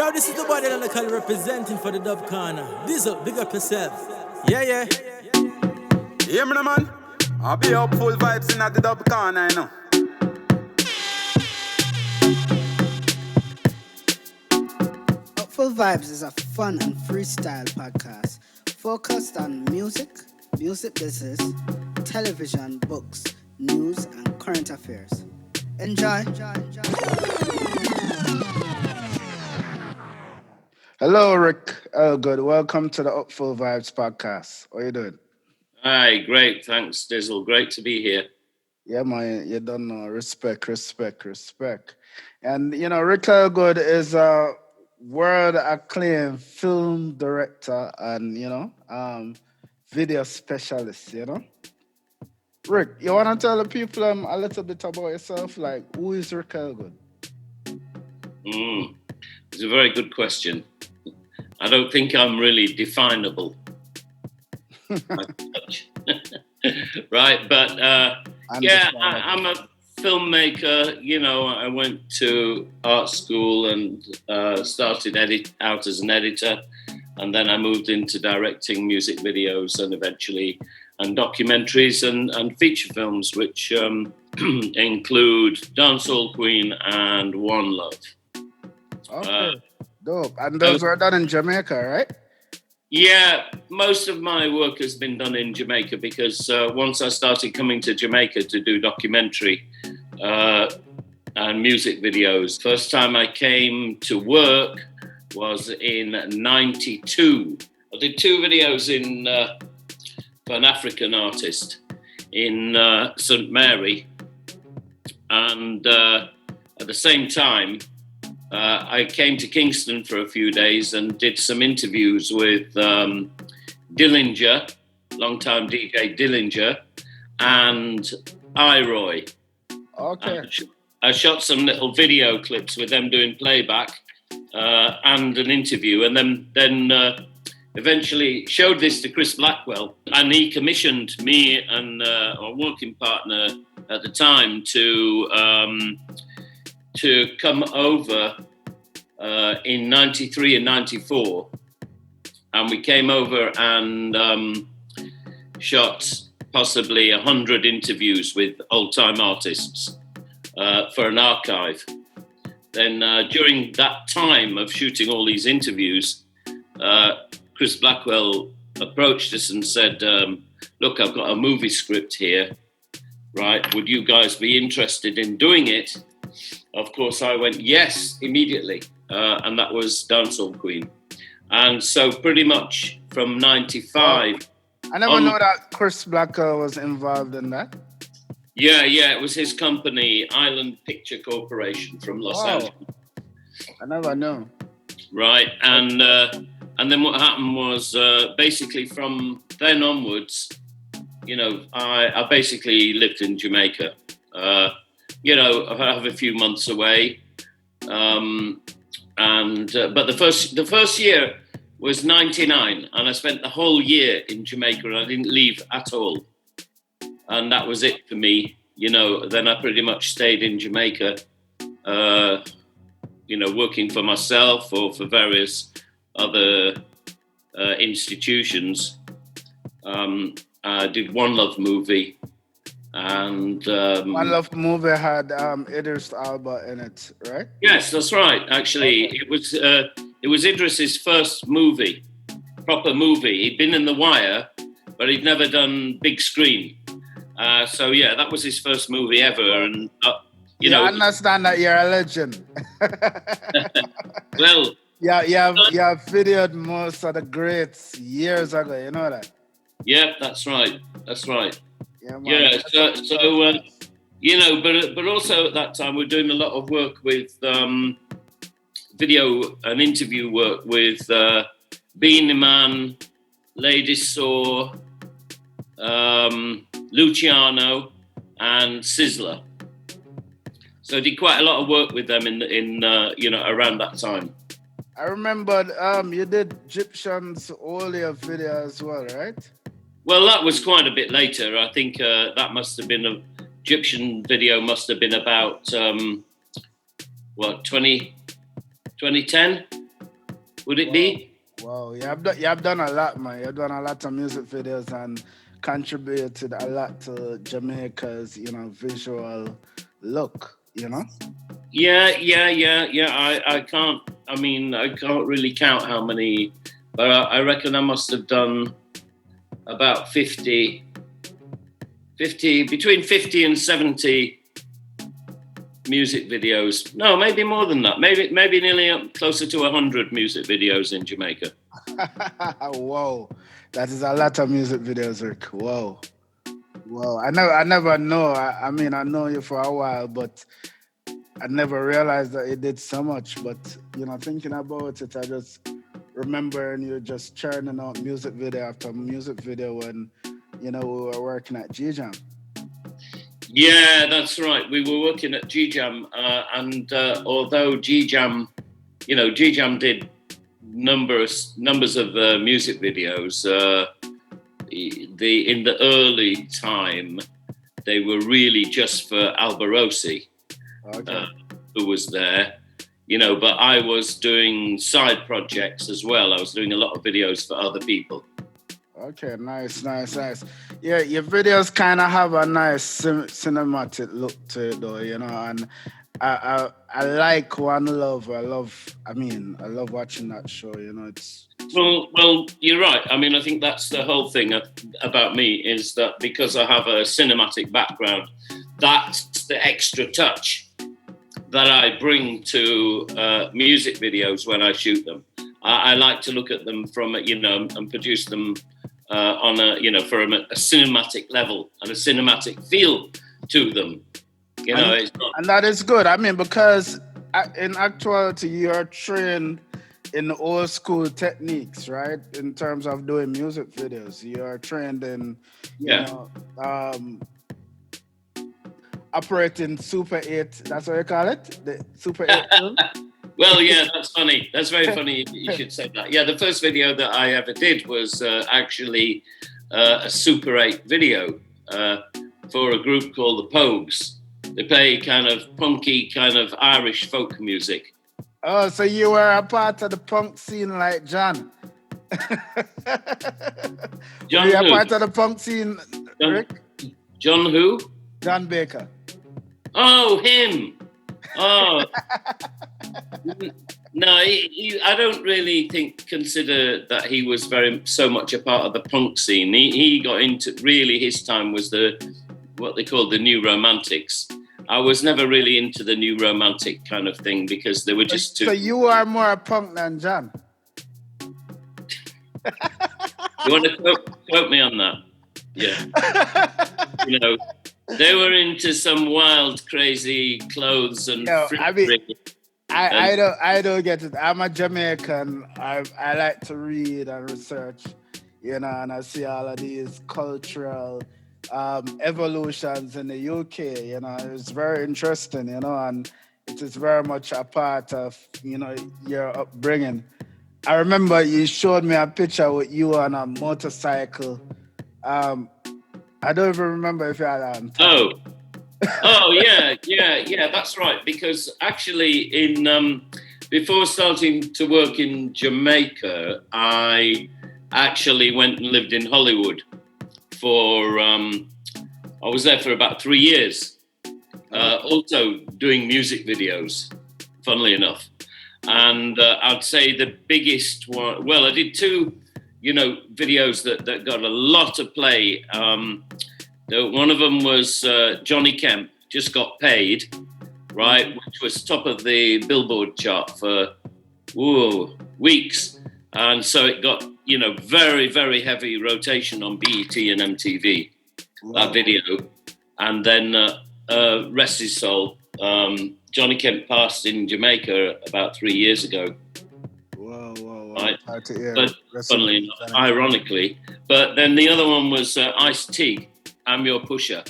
Yo, this is the body that I call representing for the dub corner. DZL, big up yourself. Yeah, yeah. Yeah, man. I'll be Upful Vibes in the dub corner, you know. Upful Vibes is a fun and freestyle podcast focused on music business, television, books, news, and current affairs. Enjoy. Hello, Rick Elgood. Welcome to the Upful Vibes podcast. How you doing? Hi, great. Thanks, Dizzle. Great to be here. Yeah, man, you don't know. Respect. And, Rick Elgood is a world-acclaimed film director and, video specialist, Rick, you want to tell the people a little bit about yourself? Like, who is Rick Elgood? It's a very good question. I don't think I'm really definable. Right, but I'm a filmmaker. I went to art school and started out as an editor, and then I moved into directing music videos and eventually documentaries and feature films, which include Dancehall Queen and One Love. Okay, dope. And those were done in Jamaica, right? Yeah, most of my work has been done in Jamaica because once I started coming to Jamaica to do documentary and music videos, first time I came to work was in '92. I did 2 videos for an African artist in St. Mary, and at the same time, I came to Kingston for a few days and did some interviews with Dillinger, longtime DJ Dillinger, and Iroy. Okay. I shot some little video clips with them doing playback and an interview, and then eventually showed this to Chris Blackwell, and he commissioned me and a working partner at the time to come over in '93 and '94, and we came over and shot possibly 100 interviews with old-time artists for an archive. Then during that time of shooting all these interviews, Chris Blackwell approached us and said, look, I've got a movie script here, right? Would you guys be interested in doing it? Of course, I went yes immediately, and that was Dancehall Queen. And so pretty much from '95... I never know that Chris Blackwell was involved in that. Yeah, it was his company, Island Picture Corporation from Los Angeles. I never knew. Right, and then what happened was basically from then onwards, I basically lived in Jamaica. I have a few months away, but the first year was '99, and I spent the whole year in Jamaica, and I didn't leave at all, and that was it for me. Then I pretty much stayed in Jamaica, working for myself or for various other institutions. I did One Love movie. And One Love movie had Idris Elba in it, right? Yes, that's right. Actually, it was Idris's first proper movie. He'd been in The Wire, but he'd never done big screen. So yeah, that was his first movie ever. And I understand that you're a legend. Well, you have videoed most of the greats years ago. You know that? Yeah, that's right. Yeah, but also at that time we're doing a lot of work with video and interview work with Beanie Man, Lady Saw, Luciano, and Sizzler. So I did quite a lot of work with them in around that time. I remember you did Egyptian's Olia video as well, right? Well, that was quite a bit later. I think that must have been Egyptian video must have been about 2010. would it be? Wow, you have done a lot, man. You've done a lot of music videos and contributed a lot to Jamaica's, visual look, Yeah. I can't. I mean, I can't really count how many, but I reckon I must have done about 50, between 50 and 70 music videos. No, maybe more than that. Maybe nearly closer to 100 music videos in Jamaica. Whoa, that is a lot of music videos, Rick. Whoa. I never know. I mean, I know you for a while, but I never realized that it did so much. But thinking about it, I just remember you just churning out music video after music video when we were working at G-Jam. Yeah, that's right. We were working at G-Jam, and although G-Jam did numbers of music videos. In the early time, they were really just for Alberosi, who was there. But I was doing side projects as well. I was doing a lot of videos for other people. Okay, nice. Yeah, your videos kind of have a nice cinematic look to it, though, and I like One Love. I love watching that show. It's well, you're right. I mean, I think that's the whole thing about me is that because I have a cinematic background, that's the extra touch that I bring to music videos when I shoot them. I like to look at them from and produce them on from a cinematic level and a cinematic feel to them. And that is good. I mean, because in actuality, you're trained in old school techniques, right? In terms of doing music videos, you're trained in, operating Super 8. That's what you call it, the Super 8 film. Well, yeah, that's funny. That's very funny. You should say that. Yeah, the first video that I ever did was actually a Super 8 video for a group called the Pogues. They play kind of punky, kind of Irish folk music. Oh, so you were a part of the punk scene like John. John were you who? a part of the punk scene, Rick? John who? John Baker. Oh, him. Oh. No, I don't really consider that he was so much a part of the punk scene. He got into, really his time was what they called the New Romantics. I was never really into the New Romantic kind of thing because they were just too... So you are more a punk than John? You want to quote me on that? Yeah. They were into some wild, crazy clothes and... I don't get it. I'm a Jamaican. I like to read and research, and I see all of these cultural evolutions in the UK. It's very interesting, and it is very much a part of your upbringing. I remember you showed me a picture with you on a motorcycle. I don't even remember if you had on. Oh yeah, that's right. Because actually, before starting to work in Jamaica, I actually went and lived in Hollywood for. I was there for about 3 years, also doing music videos. Funnily enough, and I'd say the biggest one. Well, I did 2, videos that got a lot of play. One of them was Johnny Kemp, Just Got Paid, right, which was top of the Billboard chart for weeks. And so it got, very, very heavy rotation on BET and MTV, that video. And then rest his soul, Johnny Kemp passed in Jamaica about 3 years ago. Whoa. Right? But funnily enough, ironically. But then the other one was Ice-T. I'm Your Pusher.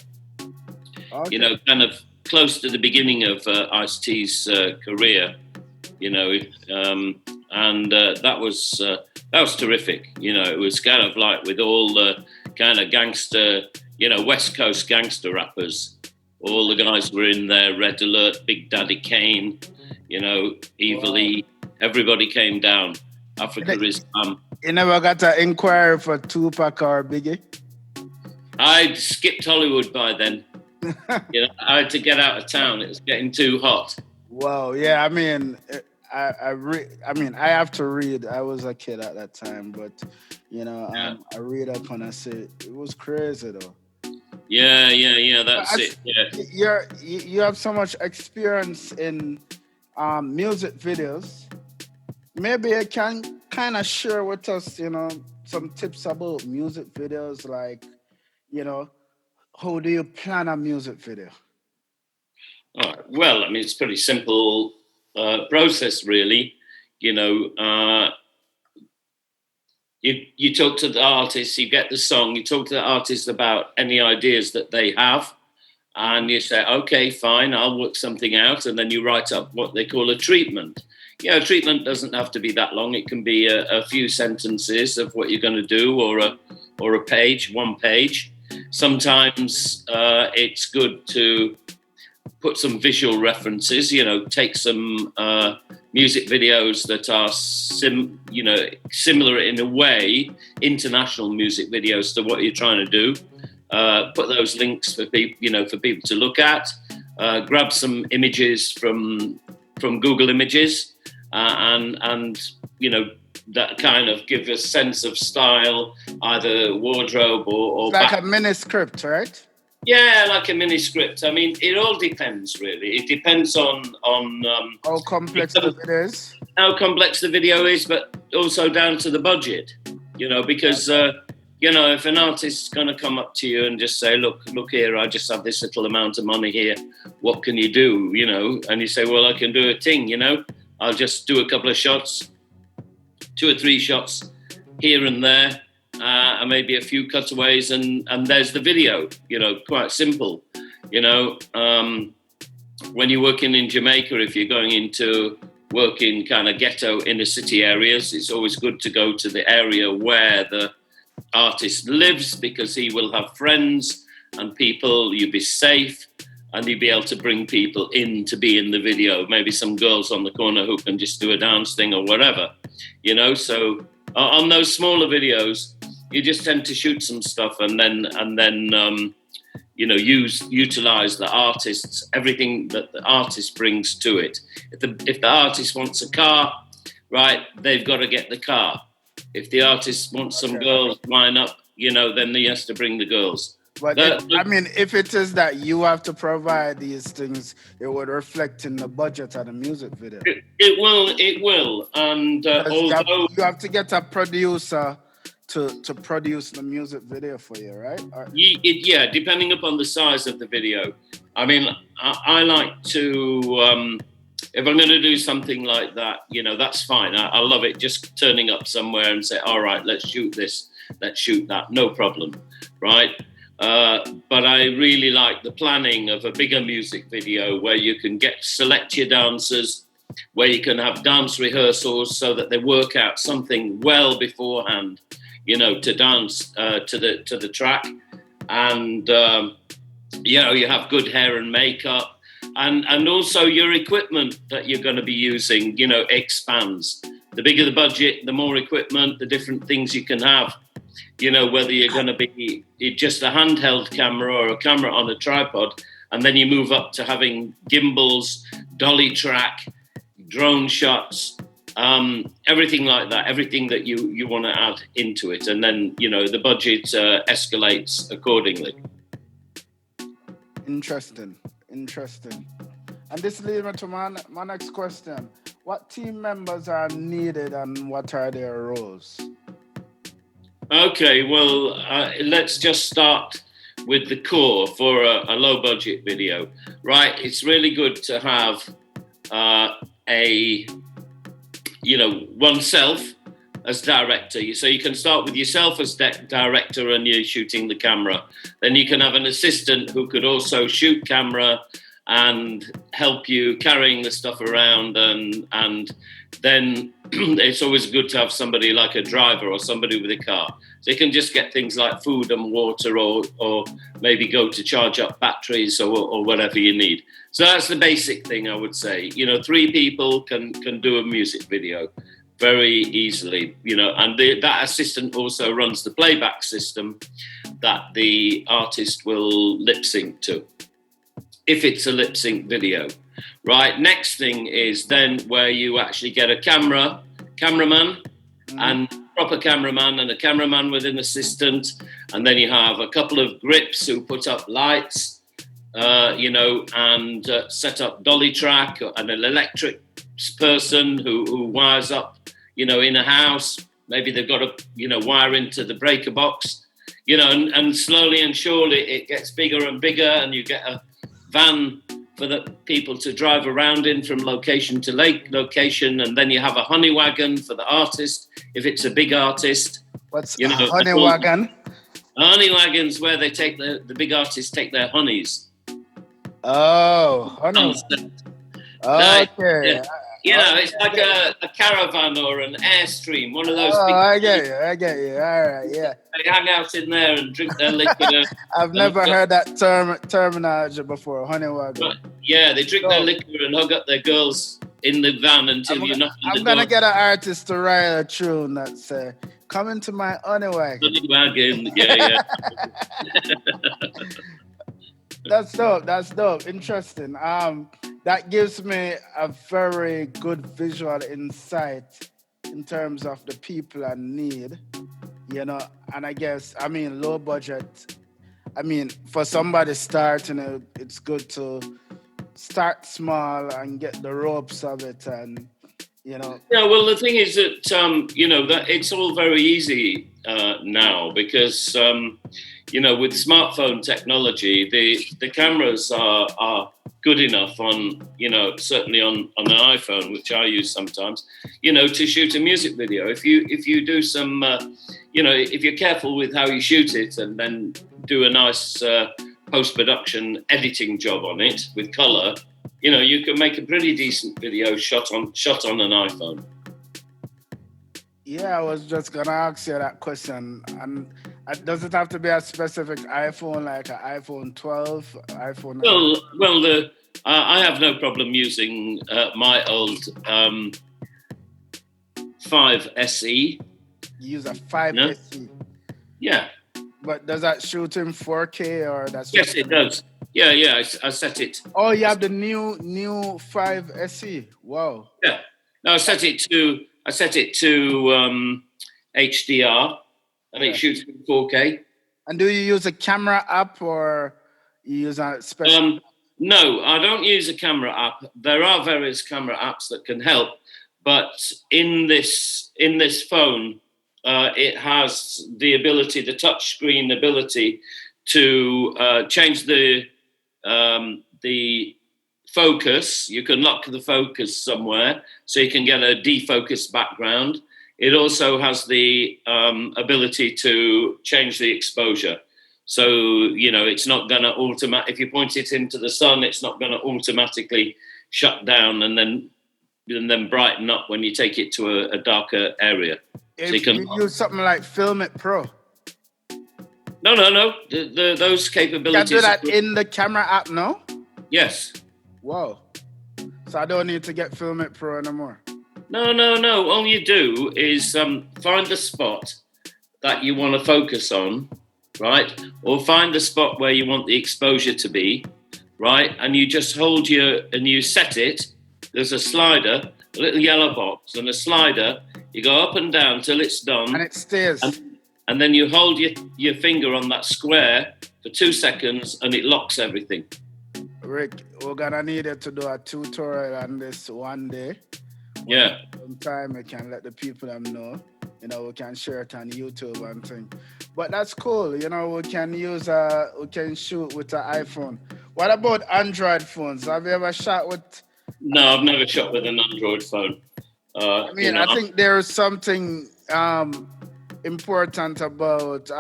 Okay. Kind of close to the beginning of Ice-T's career, and that was terrific. It was kind of like with all the kind of gangster, West Coast gangster rappers. All the guys were in there, Red Alert, Big Daddy Kane, Evil E. Everybody came down, Africa is You never got an inquiry for Tupac or Biggie? I'd skipped Hollywood by then. I had to get out of town. It was getting too hot. Wow, yeah, I mean, I have to read. I was a kid at that time, but I read up and I say it was crazy though. Yeah. That's it. Yeah. You have so much experience in music videos. Maybe you can kind of share with us, some tips about music videos, like, how do you plan a music video? Well, I mean, it's a pretty simple process, really. You talk to the artist, you get the song, you talk to the artist about any ideas that they have, and you say, okay, fine, I'll work something out, and then you write up what they call a treatment. A treatment doesn't have to be that long. It can be a few sentences of what you're going to do, or a page, one page. Sometimes it's good to put some visual references, take some music videos that are similar in a way, international music videos to what you're trying to do. Put those links for people, to look at. Grab some images from Google Images, and that kind of give a sense of style, either wardrobe or like a mini script, right? Yeah, like a mini script. I mean, it all depends, really. It depends on how complex the video is. How complex the video is, but also down to the budget. Because if an artist's going to come up to you and just say, look here, I just have this little amount of money here. What can you do? And you say, well, I can do a thing. I'll just do a couple of shots, 2 or 3 shots here and there. And maybe a few cutaways, and there's the video, quite simple. When you're working in Jamaica, if you're going into work in kind of ghetto inner city areas, it's always good to go to the area where the artist lives, because he will have friends and people. You'll be safe, and you'll be able to bring people in to be in the video. Maybe some girls on the corner who can just do a dance thing or whatever, So on those smaller videos, you just tend to shoot some stuff and then utilize the artists, everything that the artist brings to it. If the artist wants a car, right, they've got to get the car. If the artist wants some girls line up, then he has to bring the girls. But if it is that you have to provide these things, it would reflect in the budget of the music video. It will. And although you have to get a producer to produce the music video for you, right? Yeah, depending upon the size of the video. I mean, I like to, if I'm going to do something like that, that's fine. I love it, just turning up somewhere and say, all right, let's shoot this, let's shoot that, no problem, right? But I really like the planning of a bigger music video where you can select your dancers, where you can have dance rehearsals so that they work out something well beforehand, to dance to the track, and you have good hair and makeup, and also your equipment that you're going to be using, expands. The bigger the budget, the more equipment, the different things you can have. Whether you're going to be just a handheld camera or a camera on a tripod, and then you move up to having gimbals, dolly track, drone shots. Everything like that, everything that you want to add into it, and then the budget escalates accordingly. Interesting. And this leads me to my next question: what team members are needed, and what are their roles? Okay, well, let's just start with the core for a low budget video, right? It's really good to have oneself as director. So you can start with yourself as director and you're shooting the camera. Then you can have an assistant who could also shoot camera and help you carrying the stuff around. And then it's always good to have somebody like a driver or somebody with a car. So you can just get things like food and water, or maybe go to charge up batteries or whatever you need. So that's the basic thing, I would say. 3 people can do a music video. very easily, and that assistant also runs the playback system that the artist will lip sync to, if it's a lip sync video. Right, next thing is then where you actually get a cameraman, and proper cameraman, and a cameraman with an assistant, and then you have a couple of grips who put up lights, and set up dolly track, and an electric person who wires up, in a house. Maybe they've got to, wire into the breaker box, and slowly and surely it gets bigger and bigger, and you get a van for the people to drive around in from location to location, and then you have a honey wagon for the artist, if it's a big artist. What's a honey wagon? A honey wagon's where they take the big artists take their honeys. Oh, honey. Okay. It's like a caravan or an Airstream, one of those. I get you. All right, yeah. They hang out in there and drink their liquor. I've never heard that terminology before, honey wagon. But, they drink their liquor and hug up their girls in the van until you're not in the door. I'm going to get an artist to write a tune that say, come into my honey wagon. Honey wagon, yeah. That's dope. Interesting. That gives me a very good visual insight in terms of the people I need, and I guess, low budget. For somebody starting, it's good to start small and get the ropes of it, and, Yeah, well, the thing is that, that it's all very easy now because, with smartphone technology, the cameras are good enough on, certainly on an iPhone, which I use sometimes, to shoot a music video. If you do some, if you're careful with how you shoot it and then do a nice post-production editing job on it with color, you can make a pretty decent video shot on an iPhone. Yeah, I was just gonna ask you that question. And does it have to be a specific iPhone, like an iPhone 12, iPhone? Well, I have no problem using my old 5 SE. You use a 5 SE? Yeah. But does that shoot in 4K or that's? Yes, it does. Yeah, I set it. Oh, you have the new 5 SE. Wow. Yeah. No, I set it to HDR, and it shoots in 4K. And do you use a camera app or you use a special? No, I don't use a camera app. There are various camera apps that can help, but in this phone, it has the ability, the touchscreen ability, to change the focus. You can lock the focus somewhere, so you can get a defocused background. It also has the ability to change the exposure. So, it's not going to if you point it into the sun, it's not going to automatically shut down and then brighten up when you take it to a darker area. If you use something like Filmic Pro. No. Those capabilities. You can do that in the camera app, no? Yes. Whoa. So I don't need to get Filmic Pro anymore. No. All you do is find the spot that you want to focus on, right? Or find the spot where you want the exposure to be, right? And you just hold and you set it. There's a slider, a little yellow box, and a slider. You go up and down till it's done. And it stays. And then you hold your finger on that square for 2 seconds, and it locks everything. Rick, we're gonna need you to do a tutorial on this one day. Yeah. Sometime we can let the people know. We can share it on YouTube and thing. But that's cool. We can shoot with an iPhone. What about Android phones? Have you ever shot with? No, I've never shot with an Android phone. I think there is something important about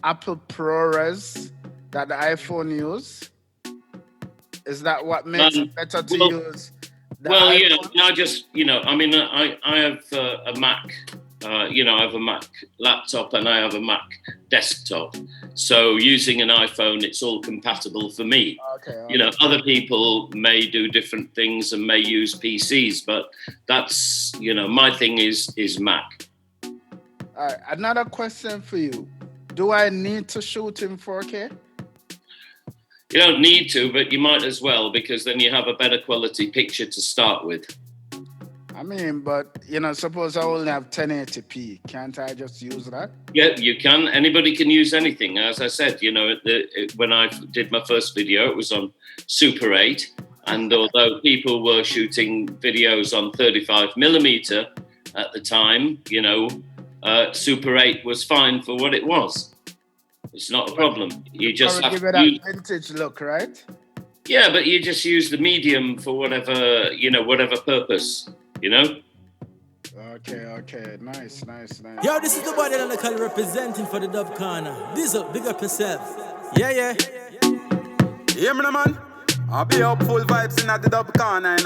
Apple ProRes that the iPhone use. Is that what makes it better to use? Well, iPhone? I just, I have a Mac I have a Mac laptop and I have a Mac desktop. So using an iPhone, it's all compatible for me. Okay. Other people may do different things and may use PCs, but that's, my thing is Mac. All right, another question for you. Do I need to shoot in 4K? You don't need to, but you might as well, because then you have a better quality picture to start with. I mean, but, suppose I only have 1080p. Can't I just use that? Yeah, you can. Anybody can use anything. As I said, when I did my first video, it was on Super 8. And although people were shooting videos on 35mm at the time, Super 8 was fine for what it was. It's not a problem. You just have give to it that vintage look, right? Yeah, but you just use the medium for whatever purpose, Okay. Nice. Yo, this is the body that I call representing for the Dub Corner. DZL, big up yourself. Yeah. Hear me, man. I'll be Upful Vibes in the Dub Corner,